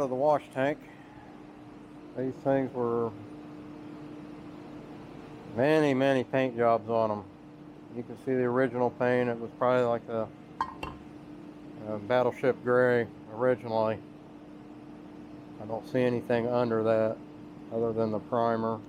the wash tank. These things were many paint jobs on them. You can see the original paint. It was probably like a battleship gray originally. I don't see anything under that other than the primer.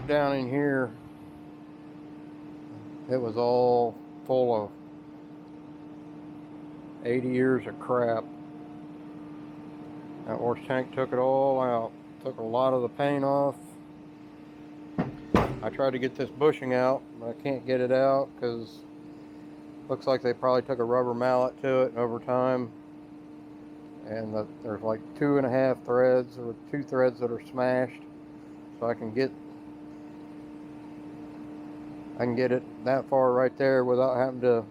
Down in here, it was all full of 80 years of crap. That wash tank took it all out. Took a lot of the paint off. I tried to get this bushing out, but I can't get it out because it looks like they probably took a rubber mallet to it over time. And there's like 2.5 threads, or 2 threads that are smashed. So I can get it that far right there without having to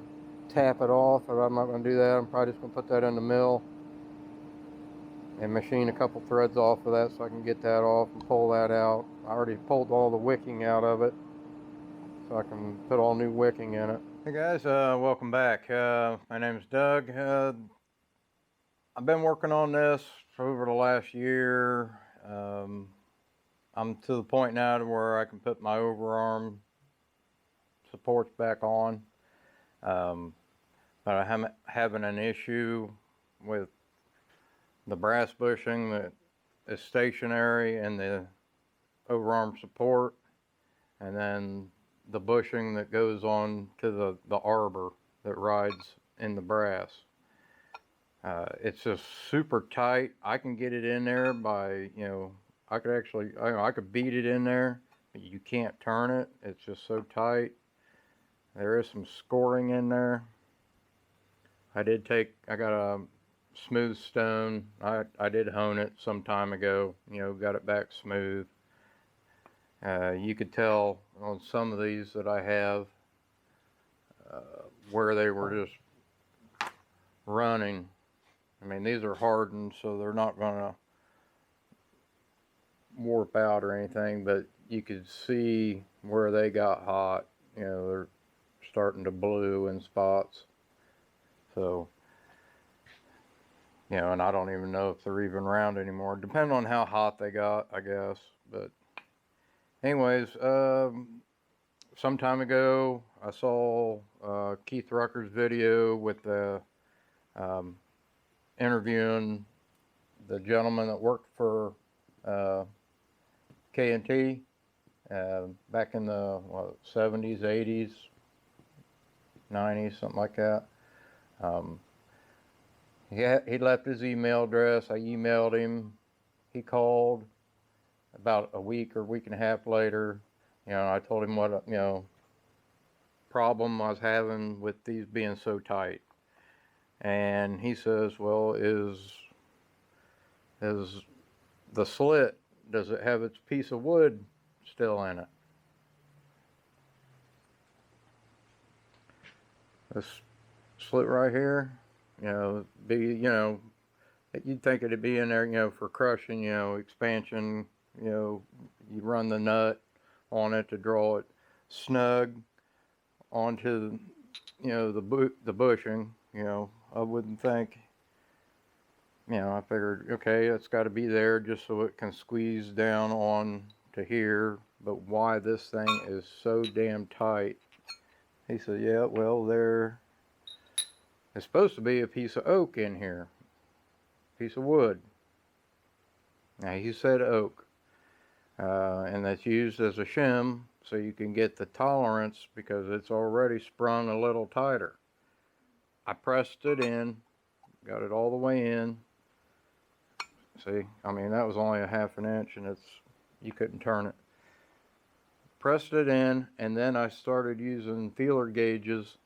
tap it off. If I'm not going to do that, I'm probably just going to put that in the mill and machine a couple threads off of that so I can get that off and pull that out. I already pulled all the wicking out of it, so I can put all new wicking in it. Hey guys, welcome back. My name is Doug. I've been working on this for over the last year. I'm to the point now to where I can put my overarm supports back on, but I'm having an issue with the brass bushing that is stationary and the overarm support, and then the bushing that goes on to the arbor that rides in the brass. It's just super tight. I can get it in there by, I could actually, I could beat it in there, but you can't turn it. It's just so tight. There is some scoring in there. I got a smooth stone. I did hone it some time ago, got it back smooth. You could tell on some of these that I have where they were just running. I mean, these are hardened, so they're not gonna warp out or anything, but you could see where they got hot. They're starting to blue in spots. So, and I don't even know if they're even round anymore, depending on how hot they got, I guess. But anyways, some time ago, I saw Keith Rucker's video with the interviewing the gentleman that worked for K&T back in the 70s, 80s, 90s, something like that. He left his email address. I emailed him. He called about a week or week and a half later. I told him what problem I was having with these being so tight, and he says, "Well, is the slit, does it have its piece of wood still in it?" This slit right here, you'd think it'd be in there, for crushing, expansion. You run the nut on it to draw it snug onto, the bushing. I wouldn't think. I figured, okay, it's got to be there just so it can squeeze down on to here. But why this thing is so damn tight? He said, yeah, well, there's supposed to be a piece of oak in here, piece of wood. Now he said oak, and that's used as a shim so you can get the tolerance because it's already sprung a little tighter. I pressed it in, got it all the way in. See, I mean, that was only a 1/2 inch, and you couldn't turn it. Pressed it in, and then I started using feeler gauges.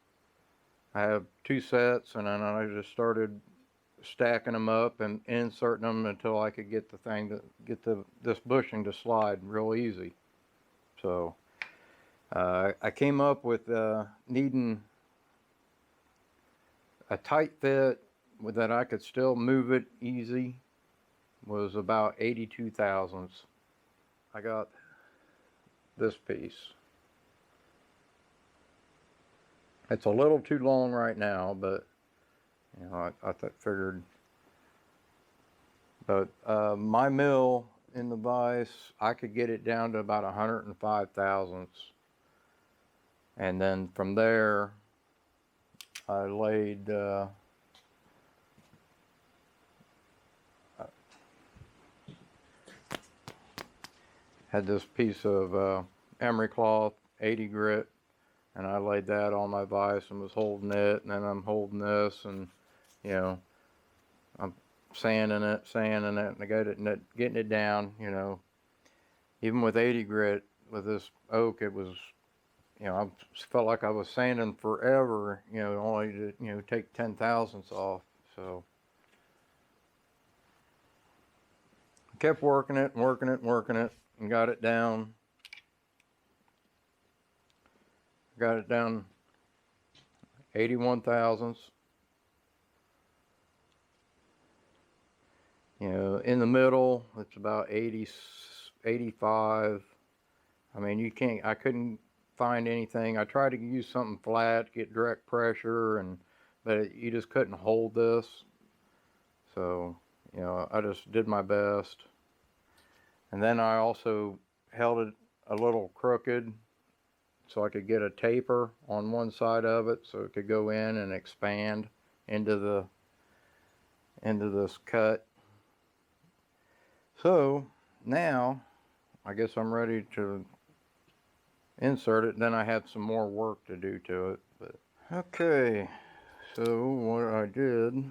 I have 2 sets, and then I just started stacking them up and inserting them until I could get this bushing to slide real easy. So I came up with needing a tight fit that I could still move it easy was about 82 thousandths. I got this piece. It's a little too long right now, but I figured But my mill in the vise, I could get it down to about 105 thousandths. And then from there, I laid had this piece of emery cloth, 80 grit, and I laid that on my vise and was holding it, and then I'm holding this, and you know, I'm sanding it, and I got it, getting it down. You know, even with 80 grit with this oak, it was, you know, I felt like I was sanding forever. You know, only to, you know, take 10 thousandths off. So I kept working it, and got it down. Got it down 81 thousandths. You know, in the middle, it's about 80, 85. I mean, you can't, I couldn't find anything. I tried to use something flat, get direct pressure, but you just couldn't hold this. So, you know, I just did my best. And then I also held it a little crooked so I could get a taper on one side of it so it could go in and expand into this cut. So now I guess I'm ready to insert it. Then I had some more work to do to it. But okay, so what I did,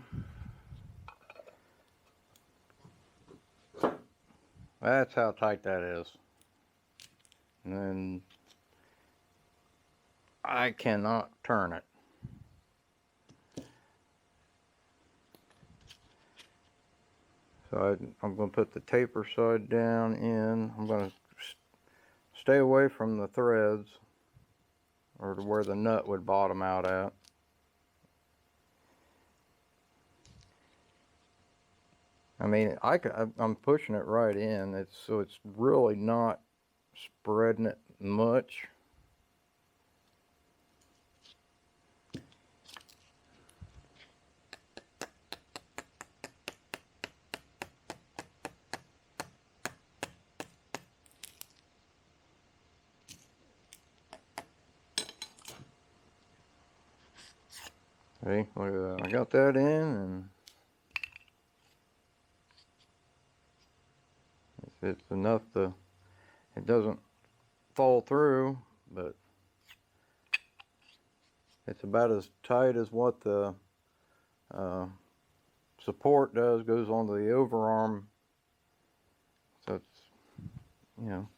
that's how tight that is. And then I cannot turn it. So I'm going to put the taper side down in. I'm going to stay away from the threads or to where the nut would bottom out at. I mean, I'm pushing it right in. So it's really not spreading it much. See, look at that. I got that in, and it's enough to, it doesn't fall through, but it's about as tight as what the support goes onto the overarm. So it's, you know,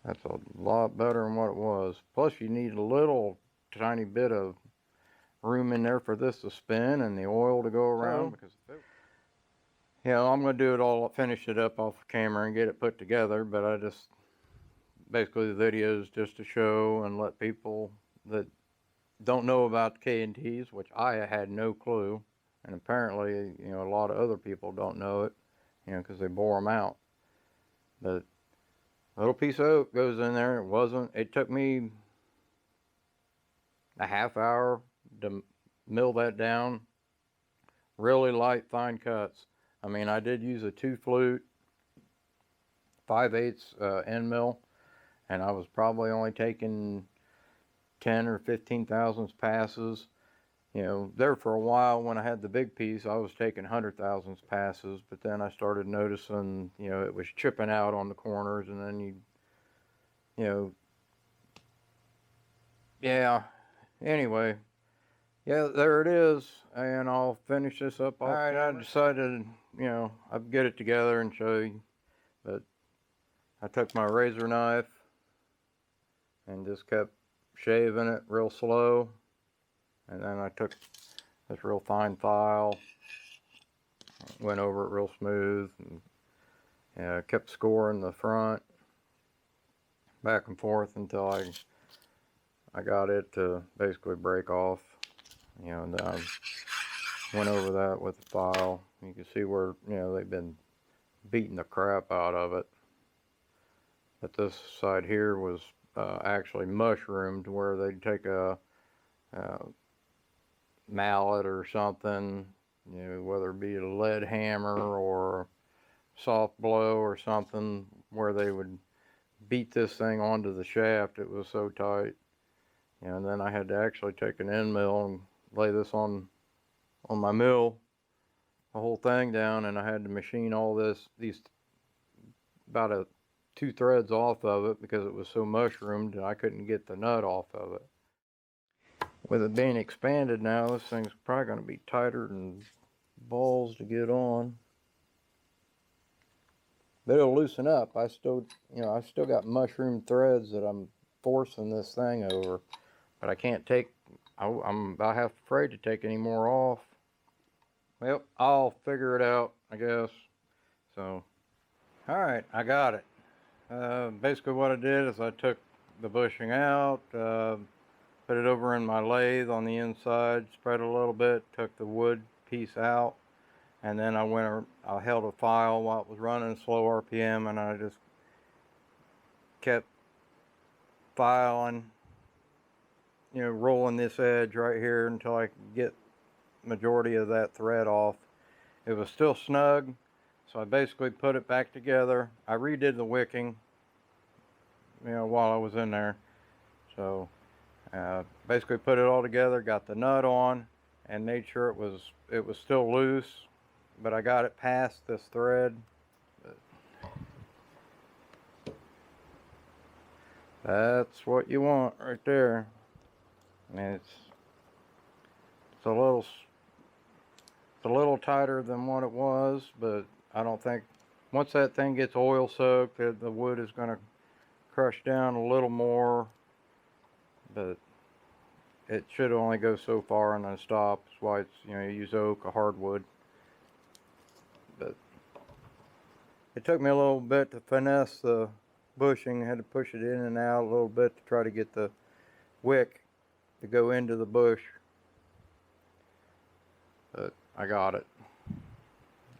that's a lot better than what it was. Plus you need a little tiny bit of room in there for this to spin and the oil to go around. Because you know, I'm going to do it all, finish it up off camera and get it put together, but I just, basically the video is just to show and let people that don't know about K&Ts, which I had no clue, and apparently, you know, a lot of other people don't know it, you know, because they bore them out. But a little piece of oak goes in there. It took me a half hour to mill that down. Really light, fine cuts. I mean, I did use a 2-flute 5/8 end mill, and I was probably only taking 10 or 15 thousandths passes. You know, there for a while when I had the big piece, I was taking 100 thousandths passes, but then I started noticing, you know, it was chipping out on the corners, and then you know, yeah, anyway, yeah, there it is, and I'll finish this up. All right, I decided, you know, I'd get it together and show you, but I took my razor knife and just kept shaving it real slow, and then I took this real fine file, went over it real smooth, and kept scoring the front back and forth until I got it to basically break off, you know, and then I went over that with the file. You can see where, you know, they've been beating the crap out of it. But this side here was actually mushroomed, where they'd take a mallet or something you know, whether it be a lead hammer or soft blow or something, where they would beat this thing onto the shaft. It was so tight. And then I had to actually take an end mill and lay this on my mill, the whole thing down, and I had to machine all these about 2 threads off of it because it was so mushroomed and I couldn't get the nut off of it. With it being expanded now, this thing's probably going to be tighter than balls to get on. But it'll loosen up. I still got mushroom threads that I'm forcing this thing over, but I can't take. I'm about half afraid to take any more off. Well, I'll figure it out, I guess. So, all right, I got it. Basically, what I did is I took the bushing out, put it over in my lathe on the inside, spread it a little bit, took the wood piece out. And then I held a file while it was running slow RPM, and I just kept filing, you know, rolling this edge right here until I could get majority of that thread off. It was still snug, so I basically put it back together. I redid the wicking, you know, while I was in there. So basically put it all together, got the nut on, and made sure it was still loose. But I got it past this thread. That's what you want right there. I mean, it's a little tighter than what it was, but I don't think once that thing gets oil soaked, the wood is going to crush down a little more. But it should only go so far and then stop. That's why it's, you know, you use oak, a hardwood. But it took me a little bit to finesse the bushing. I had to push it in and out a little bit to try to get the wick to go into the bush. But I got it.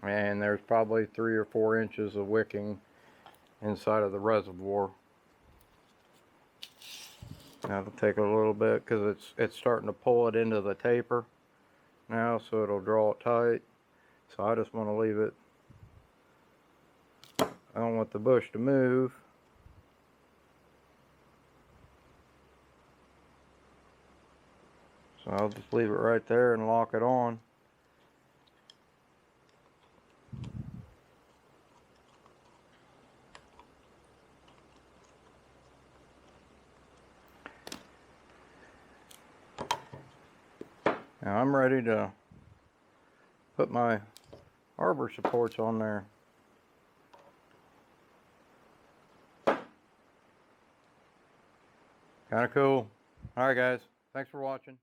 And there's probably 3 or 4 inches of wicking inside of the reservoir. Now it'll take a little bit because it's starting to pull it into the taper now, so it'll draw it tight. So I just want to leave it. I don't want the bush to move. So I'll just leave it right there and lock it on. Now I'm ready to put my arbor supports on there. Kind of cool. Alright guys, thanks for watching.